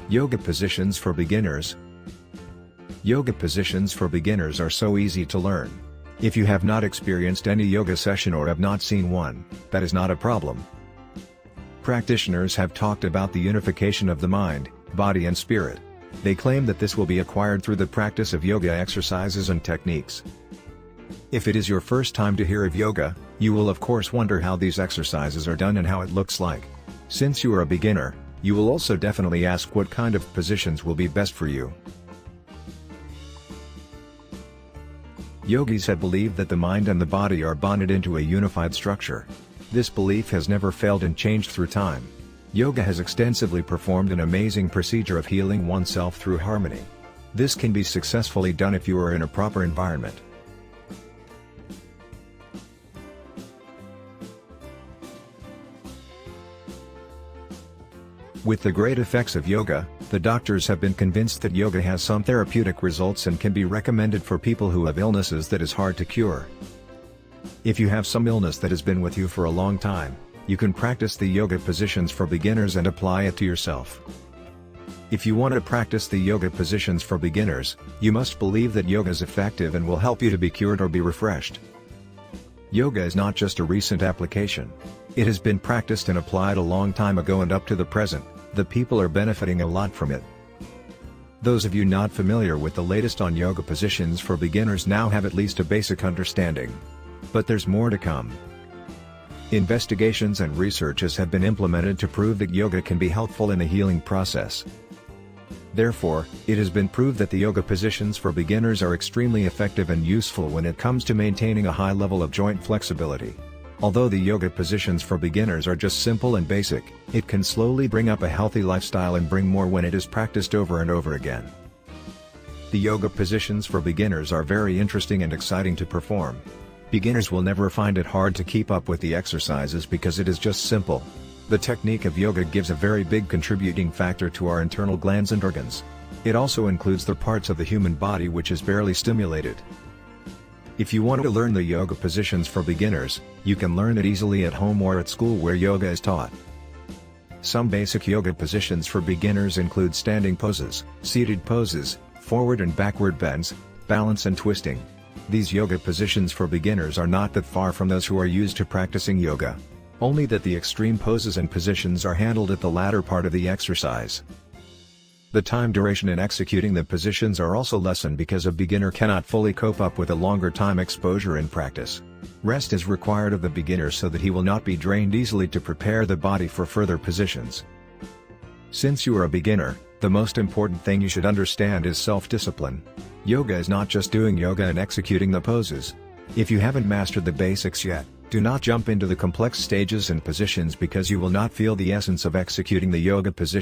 Yoga positions for beginners. Yoga positions for beginners are so easy to learn. If you have not experienced any yoga session or have not seen one, that is not a problem. Practitioners have talked about the unification of the mind, body and spirit. They claim that this will be acquired through the practice of yoga exercises and techniques. If it is your first time to hear of yoga, you will of course wonder how these exercises are done and how it looks like. Since you are a beginner, you will also definitely ask what kind of positions will be best for you. Yogis have believed that the mind and the body are bonded into a unified structure. This belief has never failed and changed through time. Yoga has extensively performed an amazing procedure of healing oneself through harmony. This can be successfully done if you are in a proper environment. With the great effects of yoga, the doctors have been convinced that yoga has some therapeutic results and can be recommended for people who have illnesses that is hard to cure. If you have some illness that has been with you for a long time, you can practice the yoga positions for beginners and apply it to yourself. If you want to practice the yoga positions for beginners, you must believe that yoga is effective and will help you to be cured or be refreshed. Yoga is not just a recent application. It has been practiced and applied a long time ago, and up to the present, the people are benefiting a lot from it. Those of you not familiar with the latest on yoga positions for beginners now have at least a basic understanding. But there's more to come. Investigations and researches have been implemented to prove that yoga can be helpful in the healing process. Therefore, it has been proved that the yoga positions for beginners are extremely effective and useful when it comes to maintaining a high level of joint flexibility. Although the yoga positions for beginners are just simple and basic, it can slowly bring up a healthy lifestyle and bring more when it is practiced over and over again. The yoga positions for beginners are very interesting and exciting to perform. Beginners will never find it hard to keep up with the exercises because it is just simple. The technique of yoga gives a very big contributing factor to our internal glands and organs. It also includes the parts of the human body which is barely stimulated. If you want to learn the yoga positions for beginners, you can learn it easily at home or at school where yoga is taught. Some basic yoga positions for beginners include standing poses, seated poses, forward and backward bends, balance and twisting. These yoga positions for beginners are not that far from those who are used to practicing yoga. Only that the extreme poses and positions are handled at the latter part of the exercise. The time duration in executing the positions are also lessened because a beginner cannot fully cope up with a longer time exposure in practice. Rest is required of the beginner so that he will not be drained easily to prepare the body for further positions. Since you are a beginner, the most important thing you should understand is self-discipline. Yoga is not just doing yoga and executing the poses. If you haven't mastered the basics yet, do not jump into the complex stages and positions because you will not feel the essence of executing the yoga position.